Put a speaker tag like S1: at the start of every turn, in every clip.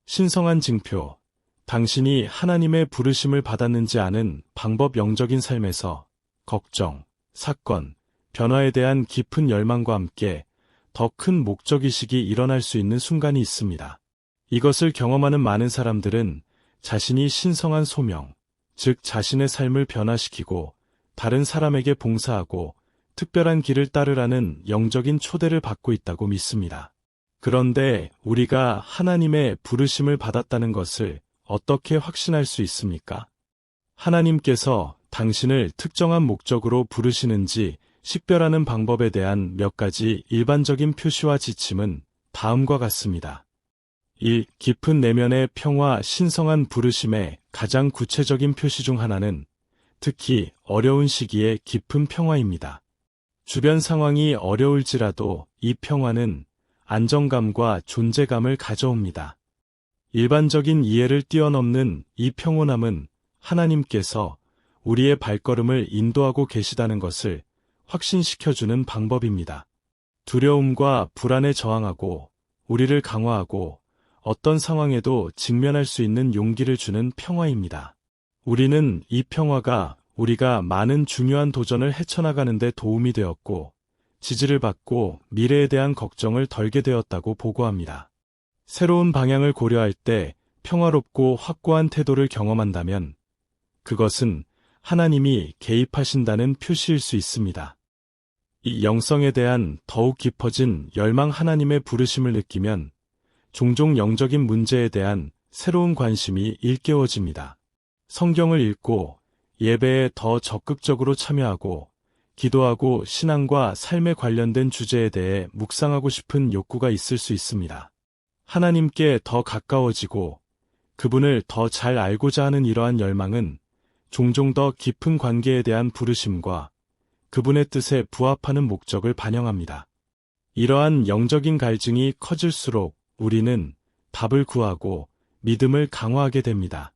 S1: 신성한 징표. 당신이 하나님의 부르심을 받았는지 아는 방법. 영적인 삶에서 걱정, 사건, 변화에 대한 깊은 열망과 함께 더 큰 목적의식이 일어날 수 있는 순간이 있습니다. 이것을 경험하는 많은 사람들은 자신이 신성한 소명, 즉 자신의 삶을 변화시키고 다른 사람에게 봉사하고 특별한 길을 따르라는 영적인 초대를 받고 있다고 믿습니다. 그런데 우리가 하나님의 부르심을 받았다는 것을 어떻게 확신할 수 있습니까? 하나님께서 당신을 특정한 목적으로 부르시는지 식별하는 방법에 대한 몇 가지 일반적인 표시와 지침은 다음과 같습니다. 1. 깊은 내면의 평화. 신성한 부르심의 가장 구체적인 표시 중 하나는 특히 어려운 시기에 깊은 평화입니다. 주변 상황이 어려울지라도 이 평화는 안정감과 존재감을 가져옵니다. 일반적인 이해를 뛰어넘는 이 평온함은 하나님께서 우리의 발걸음을 인도하고 계시다는 것을 확신시켜주는 방법입니다. 두려움과 불안에 저항하고 우리를 강화하고 어떤 상황에도 직면할 수 있는 용기를 주는 평화입니다. 우리는 이 평화가 우리가 많은 중요한 도전을 헤쳐나가는 데 도움이 되었고 지지를 받고 미래에 대한 걱정을 덜게 되었다고 보고합니다. 새로운 방향을 고려할 때 평화롭고 확고한 태도를 경험한다면 그것은 하나님이 개입하신다는 표시일 수 있습니다. 이 영성에 대한 더욱 깊어진 열망. 하나님의 부르심을 느끼면 종종 영적인 문제에 대한 새로운 관심이 일깨워집니다. 성경을 읽고 예배에 더 적극적으로 참여하고 기도하고 신앙과 삶에 관련된 주제에 대해 묵상하고 싶은 욕구가 있을 수 있습니다. 하나님께 더 가까워지고 그분을 더 잘 알고자 하는 이러한 열망은 종종 더 깊은 관계에 대한 부르심과 그분의 뜻에 부합하는 목적을 반영합니다. 이러한 영적인 갈증이 커질수록 우리는 답을 구하고 믿음을 강화하게 됩니다.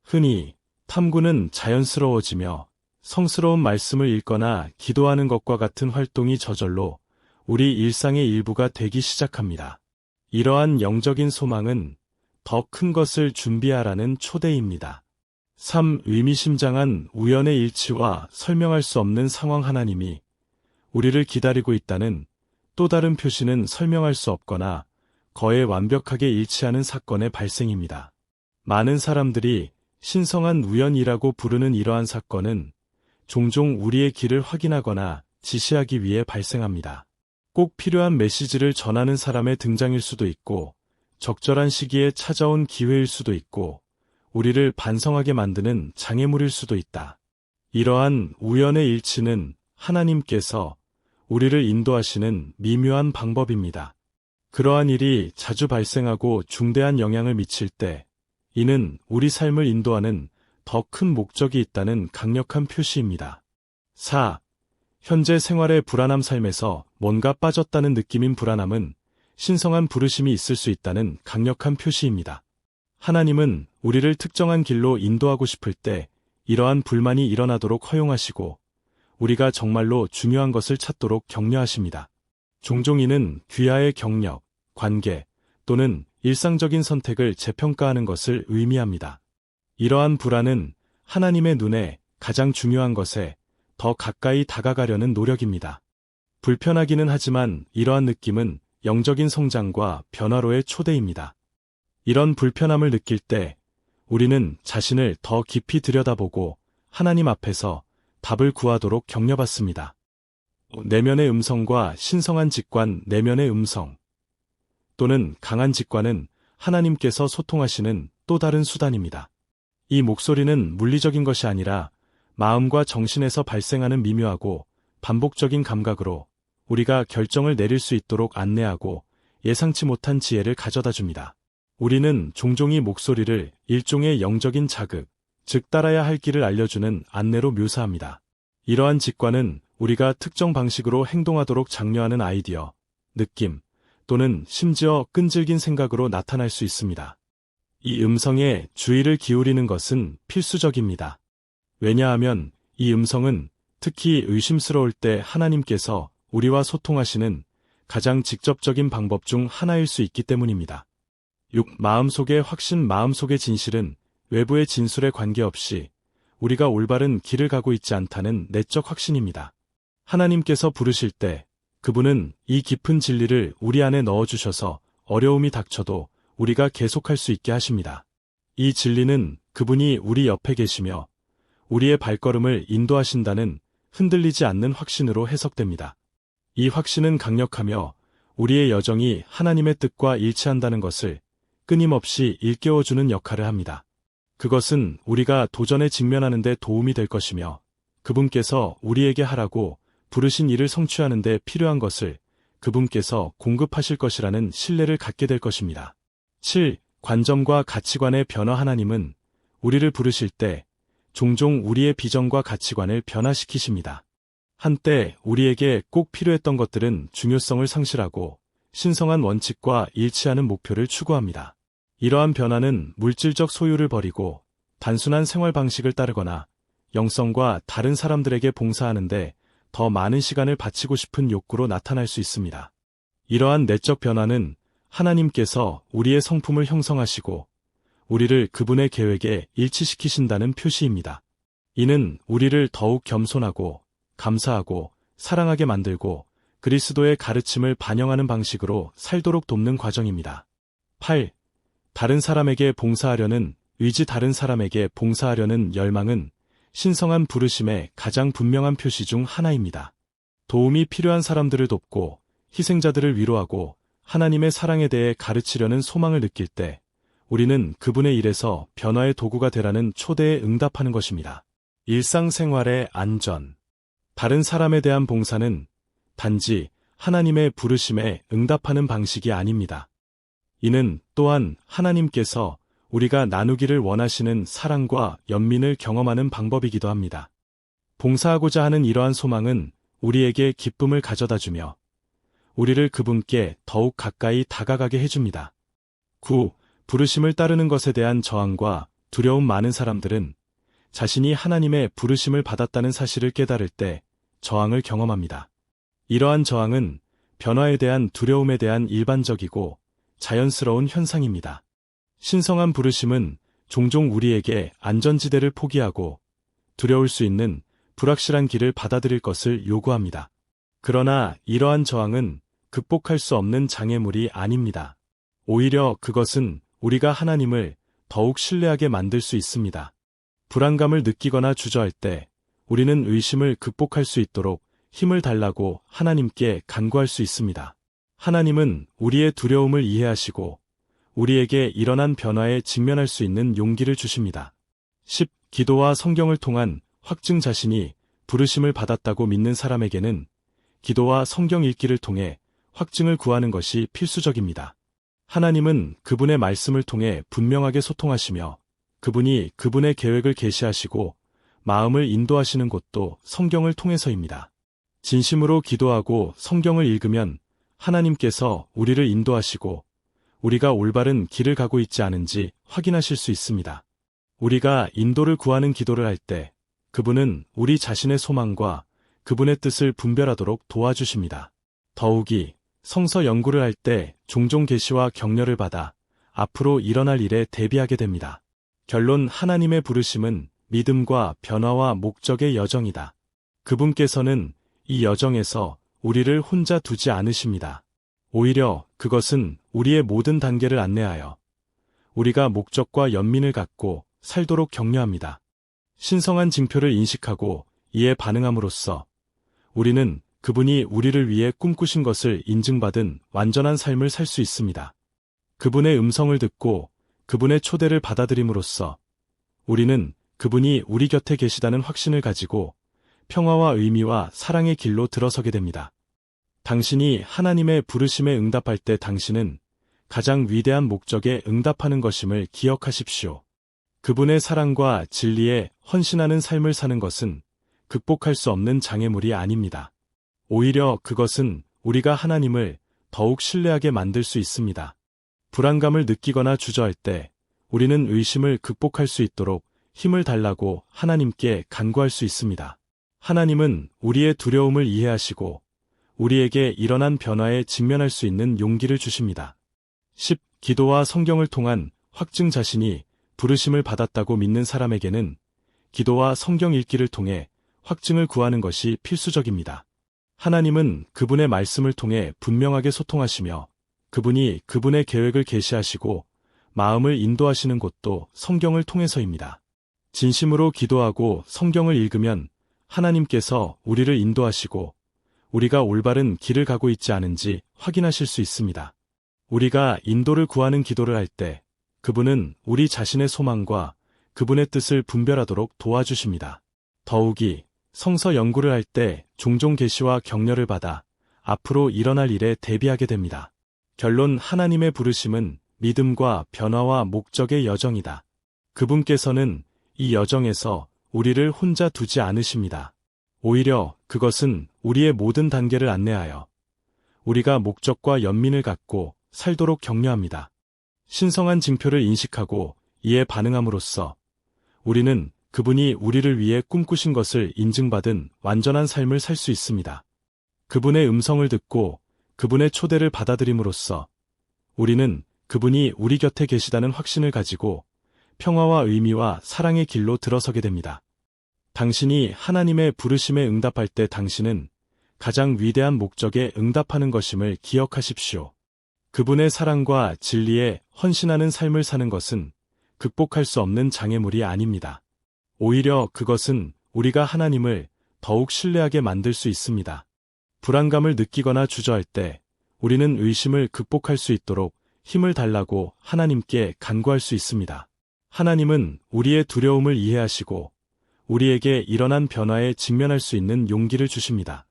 S1: 흔히 탐구는 자연스러워지며 성스러운 말씀을 읽거나 기도하는 것과 같은 활동이 저절로 우리 일상의 일부가 되기 시작합니다. 이러한 영적인 소망은 더 큰 것을 준비하라는 초대입니다. 3. 의미심장한 우연의 일치와 설명할 수 없는 상황. 하나님이 우리를 기다리고 있다는 또 다른 표시는 설명할 수 없거나 거의 완벽하게 일치하는 사건의 발생입니다. 많은 사람들이 신성한 우연이라고 부르는 이러한 사건은 종종 우리의 길을 확인하거나 지시하기 위해 발생합니다. 꼭 필요한 메시지를 전하는 사람의 등장일 수도 있고, 적절한 시기에 찾아온 기회일 수도 있고, 우리를 반성하게 만드는 장애물일 수도 있다. 이러한 우연의 일치는 하나님께서 우리를 인도하시는 미묘한 방법입니다. 그러한 일이 자주 발생하고 중대한 영향을 미칠 때, 이는 우리 삶을 인도하는 더 큰 목적이 있다는 강력한 표시입니다. 4. 현재 생활의 불안함. 삶에서 뭔가 빠졌다는 느낌인 불안함은 신성한 부르심이 있을 수 있다는 강력한 표시입니다. 하나님은 우리를 특정한 길로 인도하고 싶을 때 이러한 불만이 일어나도록 허용하시고 우리가 정말로 중요한 것을 찾도록 격려하십니다. 종종 이는 귀하의 경력, 관계 또는 일상적인 선택을 재평가하는 것을 의미합니다. 이러한 불안은 하나님의 눈에 가장 중요한 것에 더 가까이 다가가려는 노력입니다. 불편하기는 하지만 이러한 느낌은 영적인 성장과 변화로의 초대입니다. 이런 불편함을 느낄 때 우리는 자신을 더 깊이 들여다보고 하나님 앞에서 답을 구하도록 격려받습니다. 내면의 음성과 신성한 직관. 내면의 음성 또는 강한 직관은 하나님께서 소통하시는 또 다른 수단입니다. 이 목소리는 물리적인 것이 아니라 마음과 정신에서 발생하는 미묘하고 반복적인 감각으로 우리가 결정을 내릴 수 있도록 안내하고 예상치 못한 지혜를 가져다 줍니다. 우리는 종종 이 목소리를 일종의 영적인 자극, 즉 따라야 할 길을 알려주는 안내로 묘사합니다. 이러한 직관은 우리가 특정 방식으로 행동하도록 장려하는 아이디어, 느낌, 또는 심지어 끈질긴 생각으로 나타날 수 있습니다. 이 음성에 주의를 기울이는 것은 필수적입니다. 왜냐하면 이 음성은 특히 의심스러울 때 하나님께서 우리와 소통하시는 가장 직접적인 방법 중 하나일 수 있기 때문입니다. 6. 마음속의 확신. 마음속의 진실은 외부의 진술에 관계없이 우리가 올바른 길을 가고 있지 않다는 내적 확신입니다. 하나님께서 부르실 때 그분은 이 깊은 진리를 우리 안에 넣어주셔서 어려움이 닥쳐도 우리가 계속할 수 있게 하십니다. 이 진리는 그분이 우리 옆에 계시며 우리의 발걸음을 인도하신다는 흔들리지 않는 확신으로 해석됩니다. 이 확신은 강력하며 우리의 여정이 하나님의 뜻과 일치한다는 것을 끊임없이 일깨워주는 역할을 합니다. 그것은 우리가 도전에 직면하는 데 도움이 될 것이며 그분께서 우리에게 하라고 부르신 일을 성취하는 데 필요한 것을 그분께서 공급하실 것이라는 신뢰를 갖게 될 것입니다. 7. 관점과 가치관의 변화. 하나님은 우리를 부르실 때 종종 우리의 비전과 가치관을 변화시키십니다. 한때 우리에게 꼭 필요했던 것들은 중요성을 상실하고 신성한 원칙과 일치하는 목표를 추구합니다. 이러한 변화는 물질적 소유를 버리고 단순한 생활 방식을 따르거나 영성과 다른 사람들에게 봉사하는데 더 많은 시간을 바치고 싶은 욕구로 나타날 수 있습니다. 이러한 내적 변화는 하나님께서 우리의 성품을 형성하시고 우리를 그분의 계획에 일치시키신다는 표시입니다. 이는 우리를 더욱 겸손하고 감사하고 사랑하게 만들고 그리스도의 가르침을 반영하는 방식으로 살도록 돕는 과정입니다. 8. 다른 사람에게 봉사하려는 의지. 다른 사람에게 봉사하려는 열망은 신성한 부르심의 가장 분명한 표시 중 하나입니다. 도움이 필요한 사람들을 돕고 희생자들을 위로하고 하나님의 사랑에 대해 가르치려는 소망을 느낄 때 우리는 그분의 일에서 변화의 도구가 되라는 초대에 응답하는 것입니다. 일상생활의 안전. 다른 사람에 대한 봉사는 단지 하나님의 부르심에 응답하는 방식이 아닙니다. 이는 또한 하나님께서 우리가 나누기를 원하시는 사랑과 연민을 경험하는 방법이기도 합니다. 봉사하고자 하는 이러한 소망은 우리에게 기쁨을 가져다주며 우리를 그분께 더욱 가까이 다가가게 해줍니다. 9. 부르심을 따르는 것에 대한 저항과 두려움. 많은 사람들은 자신이 하나님의 부르심을 받았다는 사실을 깨달을 때 저항을 경험합니다. 이러한 저항은 변화에 대한 두려움에 대한 일반적이고 자연스러운 현상입니다. 신성한 부르심은 종종 우리에게 안전지대를 포기하고 두려울 수 있는 불확실한 길을 받아들일 것을 요구합니다. 그러나 이러한 저항은 극복할 수 없는 장애물이 아닙니다. 오히려 그것은 우리가 하나님을 더욱 신뢰하게 만들 수 있습니다. 불안감을 느끼거나 주저할 때 우리는 의심을 극복할 수 있도록 힘을 달라고 하나님께 간구할 수 있습니다. 하나님은 우리의 두려움을 이해하시고 우리에게 일어난 변화에 직면할 수 있는 용기를 주십니다. 10. 기도와 성경을 통한 확증. 자신이 부르심을 받았다고 믿는 사람에게는 기도와 성경 읽기를 통해 확증을 구하는 것이 필수적입니다. 하나님은 그분의 말씀을 통해 분명하게 소통하시며 그분이 그분의 계획을 계시하시고 마음을 인도하시는 것도 성경을 통해서입니다. 진심으로 기도하고 성경을 읽으면 하나님께서 우리를 인도하시고 우리가 올바른 길을 가고 있지 않은지 확인하실 수 있습니다. 우리가 인도를 구하는 기도를 할 때 그분은 우리 자신의 소망과 그분의 뜻을 분별하도록 도와주십니다. 더욱이 성서 연구를 할 때 종종 계시와 격려를 받아 앞으로 일어날 일에 대비하게 됩니다. 결론. 하나님의 부르심은 믿음과 변화와 목적의 여정이다. 그분께서는 이 여정에서 우리를 혼자 두지 않으십니다. 오히려 그것은 우리의 모든 단계를 안내하여 우리가 목적과 연민을 갖고 살도록 격려합니다. 신성한 징표를 인식하고 이에 반응함으로써 우리는 그분이 우리를 위해 꿈꾸신 것을 인증받은 완전한 삶을 살 수 있습니다. 그분의 음성을 듣고 그분의 초대를 받아들임으로써 우리는 그분이 우리 곁에 계시다는 확신을 가지고 평화와 의미와 사랑의 길로 들어서게 됩니다. 당신이 하나님의 부르심에 응답할 때 당신은 가장 위대한 목적에 응답하는 것임을 기억하십시오. 그분의 사랑과 진리에 헌신하는 삶을 사는 것은 극복할 수 없는 장애물이 아닙니다. 오히려 그것은 우리가 하나님을 더욱 신뢰하게 만들 수 있습니다. 불안감을 느끼거나 주저할 때 우리는 의심을 극복할 수 있도록 힘을 달라고 하나님께 간구할 수 있습니다. 하나님은 우리의 두려움을 이해하시고 우리에게 일어난 변화에 직면할 수 있는 용기를 주십니다. 10. 기도와 성경을 통한 확증 자신이 부르심을 받았다고 믿는 사람에게는 기도와 성경 읽기를 통해 확증을 구하는 것이 필수적입니다. 하나님은 그분의 말씀을 통해 분명하게 소통하시며 그분이 그분의 계획을 계시하시고 마음을 인도하시는 것도 성경을 통해서입니다. 진심으로 기도하고 성경을 읽으면 하나님께서 우리를 인도하시고 우리가 올바른 길을 가고 있지 않은지 확인하실 수 있습니다. 우리가 인도를 구하는 기도를 할 때 그분은 우리 자신의 소망과 그분의 뜻을 분별하도록 도와주십니다. 더욱이 성서 연구를 할 때 종종 계시와 격려를 받아 앞으로 일어날 일에 대비하게 됩니다. 결론 하나님의 부르심은 믿음과 변화와 목적의 여정이다. 그분께서는 이 여정에서 우리를 혼자 두지 않으십니다. 오히려 그것은 우리의 모든 단계를 안내하여 우리가 목적과 연민을 갖고 살도록 격려합니다. 신성한 징표를 인식하고 이에 반응함으로써 우리는 그분이 우리를 위해 꿈꾸신 것을 인증받은 완전한 삶을 살 수 있습니다. 그분의 음성을 듣고 그분의 초대를 받아들임으로써 우리는 그분이 우리 곁에 계시다는 확신을 가지고 평화와 의미와 사랑의 길로 들어서게 됩니다. 당신이 하나님의 부르심에 응답할 때 당신은 가장 위대한 목적에 응답하는 것임을 기억하십시오. 그분의 사랑과 진리에 헌신하는 삶을 사는 것은 극복할 수 없는 장애물이 아닙니다. 오히려 그것은 우리가 하나님을 더욱 신뢰하게 만들 수 있습니다. 불안감을 느끼거나 주저할 때 우리는 의심을 극복할 수 있도록 힘을 달라고 하나님께 간구할 수 있습니다. 하나님은 우리의 두려움을 이해하시고 우리에게 일어난 변화에 직면할 수 있는 용기를 주십니다.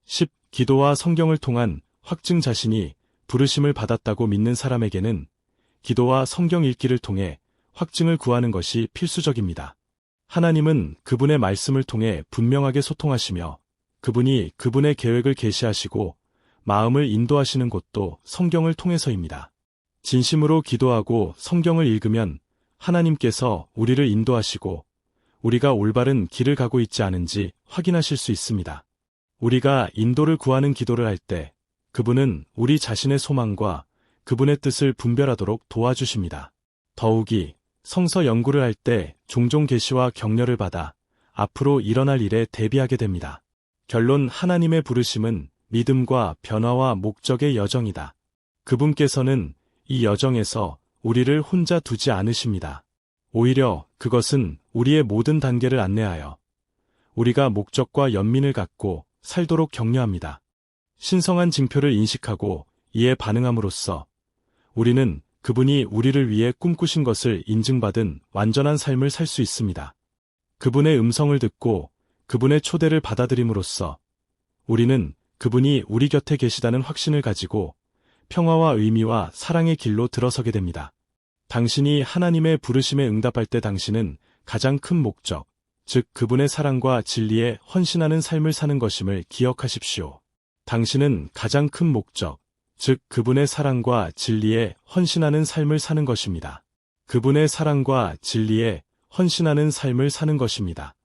S1: 10. 기도와 성경을 통한 확증 자신이 부르심을 받았다고 믿는 사람에게는 기도와 성경 읽기를 통해 확증을 구하는 것이 필수적입니다. 하나님은 그분의 말씀을 통해 분명하게 소통하시며 그분이 그분의 계획을 계시하시고 마음을 인도하시는 것도 성경을 통해서입니다. 진심으로 기도하고 성경을 읽으면 하나님께서 우리를 인도하시고 우리가 올바른 길을 가고 있지 않은지 확인하실 수 있습니다. 우리가 인도를 구하는 기도를 할 때 그분은 우리 자신의 소망과 그분의 뜻을 분별하도록 도와주십니다. 더욱이 성서 연구를 할 때 종종 계시와 격려를 받아 앞으로 일어날 일에 대비하게 됩니다. 결론 하나님의 부르심은 믿음과 변화와 목적의 여정이다. 그분께서는 이 여정에서 우리를 혼자 두지 않으십니다. 오히려 그것은 우리의 모든 단계를 안내하여 우리가 목적과 연민을 갖고 살도록 격려합니다. 신성한 징표를 인식하고 이에 반응함으로써 우리는 그분이 우리를 위해 꿈꾸신 것을 인증받은 완전한 삶을 살 수 있습니다. 그분의 음성을 듣고 그분의 초대를 받아들임으로써 우리는 그분이 우리 곁에 계시다는 확신을 가지고 평화와 의미와 사랑의 길로 들어서게 됩니다. 당신이 하나님의 부르심에 응답할 때 당신은 가장 큰 목적, 즉 그분의 사랑과 진리에 헌신하는 삶을 사는 것임을 기억하십시오. 당신은 가장 큰 목적, 즉 그분의 사랑과 진리에 헌신하는 삶을 사는 것입니다. 그분의 사랑과 진리에 헌신하는 삶을 사는 것입니다.